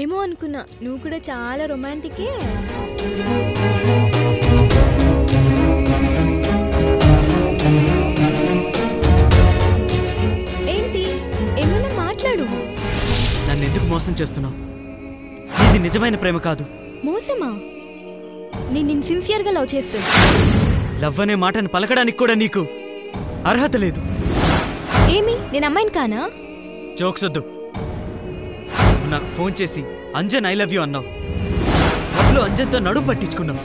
ఏమో అనుకున్నా, నువ్వు కూడా చాలా రొమాంటికే. ఏంటి, ఏమన్నా మాట్లాడు. నన్ను ఎందుకు మోసం చేస్తున్నావు? ఇది నిజమైన ప్రేమ కాదు. మోసమా? నేను నిన్ను సిన్సియర్గా లవ్ చేస్తున్నా. లవ్ అనే మాటను పలకడానికి కూడా నీకు అర్హత లేదు. ఏమి, నేను అమ్మాయిని కానా? జోక్స్ వద్దు. నాకు ఫోన్ చేసి అంజన్ ఐ లవ్ యూ అన్నావు. క్లబ్లో అంజన్తో నడుము పట్టించుకున్నావు.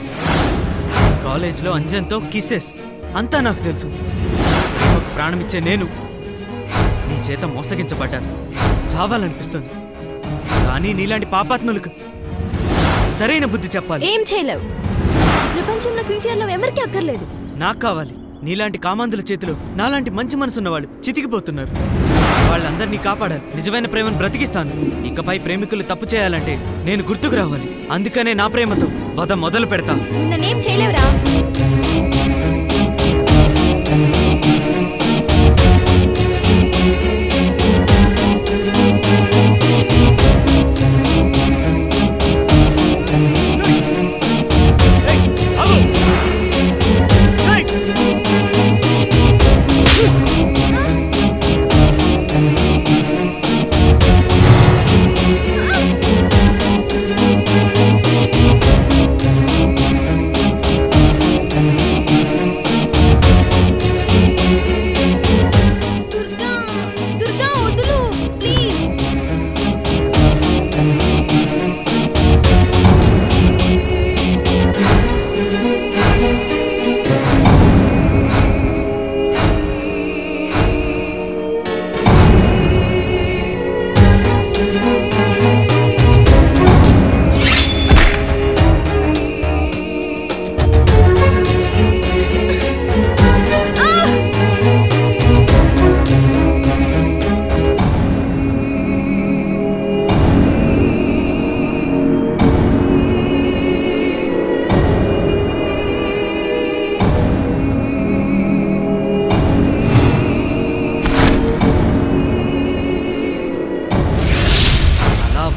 కాలేజ్లో అంజన్తో కిసెస్. అంతా నాకు తెలుసు. ప్రేమకు ప్రాణమిచ్చే నేను నీ చేత మోసగించబడ్డాను. చావాలనిపిస్తుంది. కానీ నీలాంటి పాపాత్ములకు సరైన బుద్ధి చెప్పాలి. ఏం చేయలేవు. ప్రపంచంలో సిన్సియర్ లవ్ ఎవరికి అక్కర్లేదు. నాకు కావాలి. నీలాంటి కామాంధుల చేతిలో నాలాంటి మంచి మనసున్నవాళ్ళు చితికిపోతున్నారు. వాళ్ళందరినీ కాపాడాలి. నిజమైన ప్రేమను బ్రతికిస్తాను. ఇకపై ప్రేమికులు తప్పు చేయాలంటే నేను గుర్తుకు రావాలి. అందుకనే నా ప్రేమతో వద మొదలు పెడతా. నన్నేం చేయలేవురా.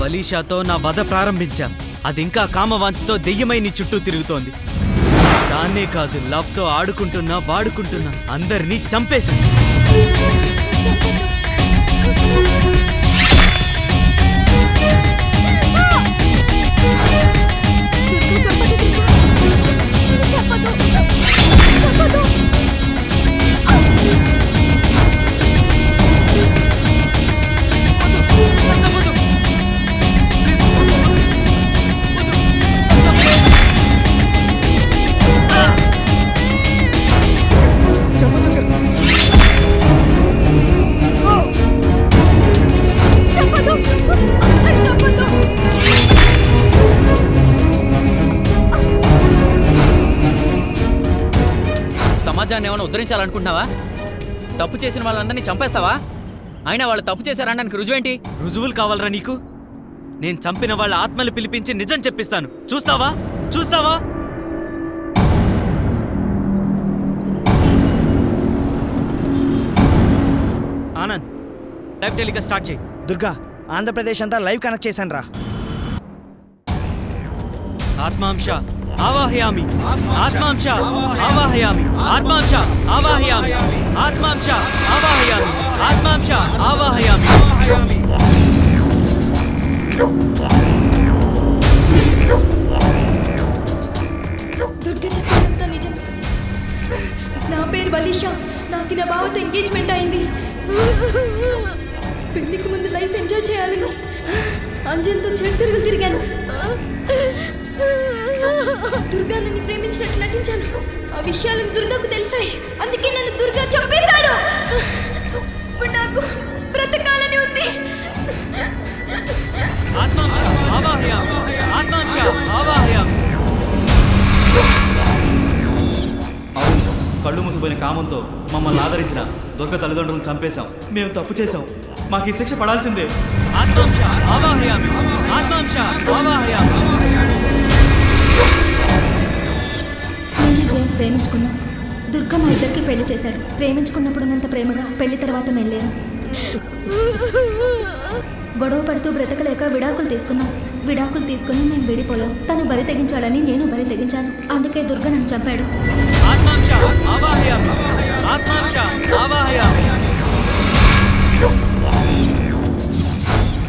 వలీషాతో నా వధ ప్రారంభించా. అది ఇంకా కామవాంఛతో దెయ్యమై నీ చుట్టూ తిరుగుతోంది. దాన్నే కాదు, లవ్ తో ఆడుకుంటున్నా వాడుకుంటున్నా అందరినీ చంపేసింది. సమాజాన్ని ఏమైనా ఉద్ధరించాలనుకుంటున్నావా? తప్పు చేసిన వాళ్ళందరినీ చంపేస్తావా? అయినా వాళ్ళు తప్పు చేశారనడానికి రుజువేంటి? రుజువులు కావాలరా నీకు? నేను చంపిన వాళ్ళ ఆత్మలు పిలిపించి నిజం చెప్పిస్తాను. చూస్తావా? చూస్తావా? ఆనంద్, లైవ్ టెలికాస్ట్ స్టార్ట్ చేయి. దుర్గా, ఆంధ్రప్రదేశ్ అంతా లైవ్ కనెక్ట్ చేశాను రా. ఆత్మాంశ ఆవాహయామి, ఆత్మాంశ ఆవాహయామి, ఆత్మాంశ ఆవాహయామి, ఆత్మాంశ ఆవాహయామి, ఆత్మాంశ ఆవాహయామి. దుర్గ చెప్పినంత నిజం. నా పేరు వలీషా. నాకు నా బావతో ఎంగేజ్మెంట్ అయింది. పెళ్లికి ముందు లైఫ్ ఎంజాయ్ చేయాలని అంజన్తో చెడు తిరుగులు తిరిగాను. దుర్గా నన్ను ప్రేమించినట్టు నటించాను. ఆ విషయాలను దుర్గాకు తెలిసాయి. అందుకే నన్ను దుర్గా చంపేశాడు. ఇప్పుడు నాకు బ్రతకాలని ఉంది. ఆత్మాంశ ఆవాహయామి, ఆత్మాంశ ఆవాహయామి. కళ్ళు మూసిపోయిన కామంతో మమ్మల్ని ఆదరించిన దుర్గ తల్లిదండ్రులను చంపేశాం. మేము తప్పు చేశాం. మాకు ఈ శిక్ష పడాల్సిందే. ఆత్మాంశ ఆవాహయామి, ఆత్మాంశ ఆవాహయామి. నేను జైన్ ప్రేమించుకున్నాం. దుర్గా మా ఇద్దరికి పెళ్లి చేశాడు. ప్రేమించుకున్నప్పుడు ఉన్నంత ప్రేమగా పెళ్లి తర్వాత మెల్లేను. గొడవ పడుతూ బ్రతకలేక విడాకులు తీసుకున్నాం. విడాకులు తీసుకుని మేము విడిపోయాం. తను బరి తెగించాడని నేను బరి తెగించాను. అందుకే దుర్గ నన్ను చంపాడు.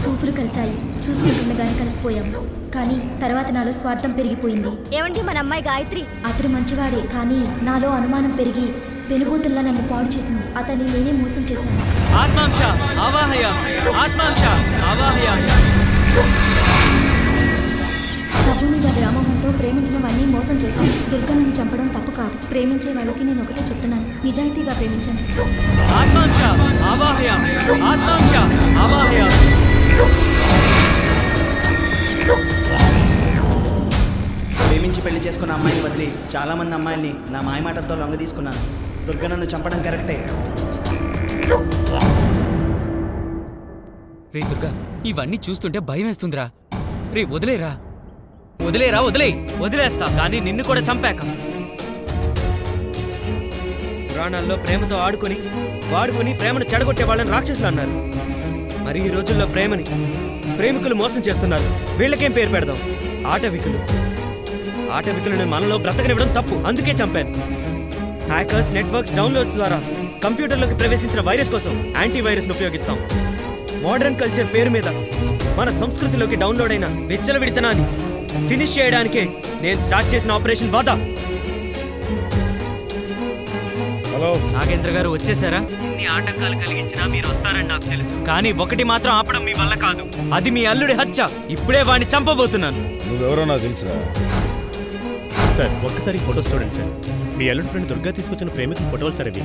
చూపులు కలిశాయి. చూసుకుంటుండగానే కలిసిపోయాం. కానీ తర్వాత నాలో స్వార్థం పెరిగిపోయింది. ఏమండి మన అమ్మాయి గాయత్రి? అతను మంచివాడే, కానీ నాలో అనుమానం పెరిగి పెనుబూతుల్లా నన్ను పాడు చేసింది. అతన్ని నేనే మోసం చేశాను. డబ్బు మీద వ్యామోహంతో ప్రేమించిన వాడిని మోసం చేశాను. దుర్గ నన్ను చంపడం తప్పు కాదు. ప్రేమించే వాళ్ళకి నేను ఒకటే చెప్తున్నాను, నిజాయితీగా ప్రేమించాను. ప్రేమించి పెళ్లి చేసుకున్న అమ్మాయిని వదిలి చాలామంది అమ్మాయిల్ని నా మాయమాటలతో లొంగ తీసుకున్నాను. దుర్గ నన్ను చంపడం కరెక్టే. రే దుర్గా, ఇవన్నీ చూస్తుంటే భయం వేస్తుందిరా. రే వదిలేరా, వదిలేరా, వదిలేస్తా, కానీ నిన్ను కూడా చంపాక. పురాణాల్లో ప్రేమతో ఆడుకొని వాడుకొని ప్రేమను చెడగొట్టే వాళ్ళని రాక్షసులు అన్నారు. మరి ఈ రోజుల్లో ప్రేమని ప్రేమికులు మోసం చేస్తున్నారు. వీళ్ళకేం పేరు పెడదాం? ఆటవికులు. ఆటవికులను మనలో బ్రతకనివ్వడం తప్పు, అందుకే చంపాను. హ్యాకర్స్ నెట్వర్క్స్ డౌన్లోడ్స్ ద్వారా కంప్యూటర్లోకి ప్రవేశించిన వైరస్ కోసం యాంటీవైరస్ను ఉపయోగిస్తాం. మోడర్న్ కల్చర్ పేరు మీద మన సంస్కృతిలోకి డౌన్లోడ్ అయిన విచ్చలవిడితనాన్ని ఫినిష్ చేయడానికే నేను స్టార్ట్ చేసిన ఆపరేషన్ వాదా. హలో నాగేంద్ర గారు, వచ్చేసారా? ఇన్ని ఆటంకాలు కలిగించినా మీరు వస్తారని నాకు తెలుసు, కానీ ఒకటి మాత్రం ఆపడం మీ వల్ల కాదు. అది మీ అల్లుడి హత్య. ఇప్పుడే వాడిని చంపబోతున్నాను. నువ్వెవరో నాకు తెలుసా? సార్ ఒక్కసారి ఫోటోస్ చూడండి సార్. మీ అల్లుడి ఫ్రెండ్ దుర్గా తీసుకొచ్చిన ప్రేమికుల ఫోటోలు సార్ అవి.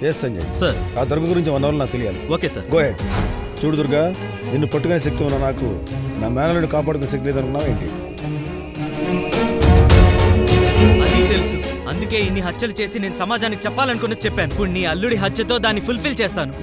Yes Sanjay sir. ఆ దుర్గ గురించి 1 అవర్ నాకు తెలియాలి. Okay sir. Go ahead. చూడు దుర్గా, నిన్ను పట్టుకునే శక్తి ఉన్న నాకు నా మేనల్ని కాపాడుకునే శక్తి లేదనుకున్నావు ఏంటి? అది తెలుసు, అందుకే ఇన్ని హత్యలు చేసి నేను సమాజానికి చెప్పాలనుకున్నది చెప్పాను. ఇప్పుడు నీ అల్లుడి హత్యతో దాన్ని ఫుల్ఫిల్ చేస్తాను.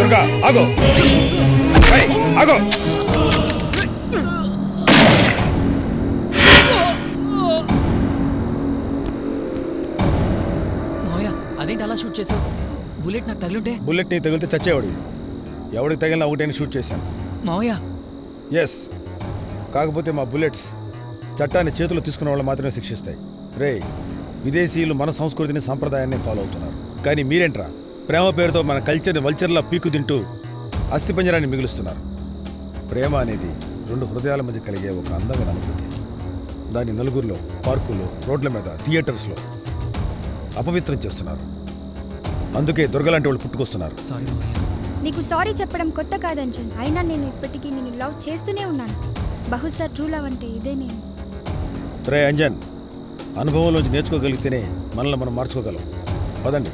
దుర్గా ఆగో, ఆగో. మావయ్య, అదేంటి అలా షూట్ చేసావు? బుల్లెట్ నాకు తగిలింటే? బుల్లెట్ నీకు తగిలితే చచ్చేవాడు. ఎవరికి తగిలినా ఒకటైనా షూట్ చేశాను. మావయ్య. ఎస్, కాకపోతే మా బుల్లెట్స్ చట్టాన్ని చేతులు తీసుకున్న వాళ్ళు మాత్రమే శిక్షిస్తాయి. రే, విదేశీయులు మన సంస్కృతిని సంప్రదాయాన్ని ఫాలో అవుతున్నారు. కానీ మీరేంట్రా ప్రేమ పేరుతో మన కల్చర్ని వల్చర్లా పీకు తింటూ అస్థిపంజరాన్ని మిగులుస్తున్నారు. ప్రేమ అనేది 2 హృదయాల మధ్య కలిగే ఒక అందమైన అనుభూతి. దాన్ని నలుగురిలో, పార్కుల్లో, రోడ్ల మీద, థియేటర్స్లో అపవిత్రం చేస్తున్నారు. అందుకే దుర్గలాంటి వాళ్ళు పుట్టుకొస్తున్నారు. సారీ మావయ్య. నీకు సారీ చెప్పడం కొత్త కాదంజన్. అయినా నేను ఇప్పటికీ నిన్ను లవ్ చేస్తూనే ఉన్నాను. బహుశా ట్రూ లవ్ అంటే ఇదే. నేను రే అంజన్, అనుభవంలోంచి నేర్చుకోగలిగితేనే మనల్ని మనం మార్చుకోగలం. పదండి.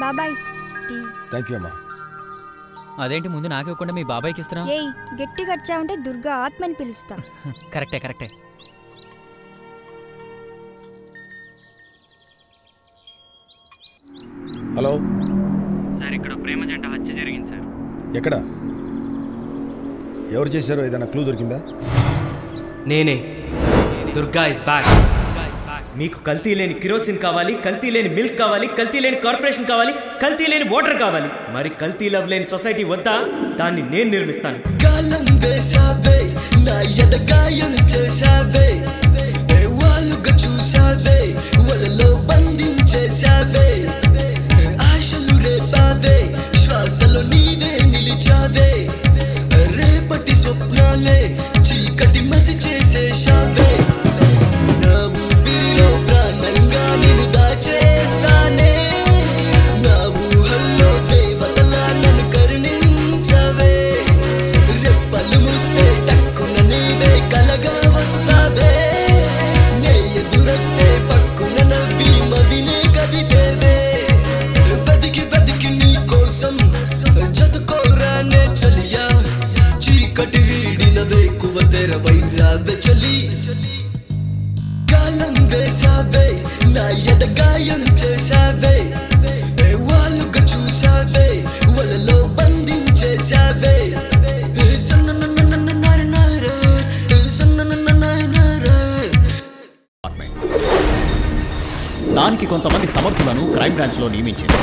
బాబాయ్ టీ. థ్యాంక్ యూ అమ్మా. అదేంటి ముందు నాకు ఇవ్వకుండా మీ బాబాయ్కి ఇస్తున్నా? ఏయ్, గట్టిగా వచ్చావంటే దుర్గా ఆత్మని పిలుస్తా. కరెక్టే కరెక్టే. హలో సార్, ఇక్కడ ప్రేమ జంట హత్య జరిగింది సార్. ఎక్కడ? ఎవరు చేశారో ఏదైనా క్లూ దొరికిందా? నేనే. Durga is back. మీకు కల్తీ లేని కిరోసిన్ కావాలి, కల్తీ లేని మిల్క్ కావాలి, కల్తీ లేని కార్పొరేషన్ కావాలి, కల్తీ లేని వాటర్ కావాలి. మరి కల్తీ లవ్ లేని సొసైటీ వద్దా? దాన్ని నేను నిర్మిస్తాను. కాలం వేసావే, నా ఎదగాయం చేసావే, వాళ్ళుగా చూసావే, వలలో బంధించేసావే, ఆశలు రేపావే, శ్వాసలో నీవే నిలిచావే, రేపటి స్వప్నాలే చీకటి మసి చేసేసావే. చేస్తానే నా ఊహల్లో దేవతలా నన్ను కరుణించవే, రెప్పలు మూస్తే టక్కున నీవే కలగా వస్తావే, నే ఎదురొస్తే పక్కున నవ్వి మదినే కదిపేవే, వెదికి వెదికి నీ కోసం జతకోరానే చలియా, చీకటి వీడిన వేకువ తెరవై రావే చలి. కాలం వేసావే, నా ఎదగాయం చేసావే, వాళ్ళుగా చూసావే, వలలో బంధించేసావే. దానికి కొంతమంది సమర్థులను క్రైమ్ బ్రాంచ్లో నియమించింది.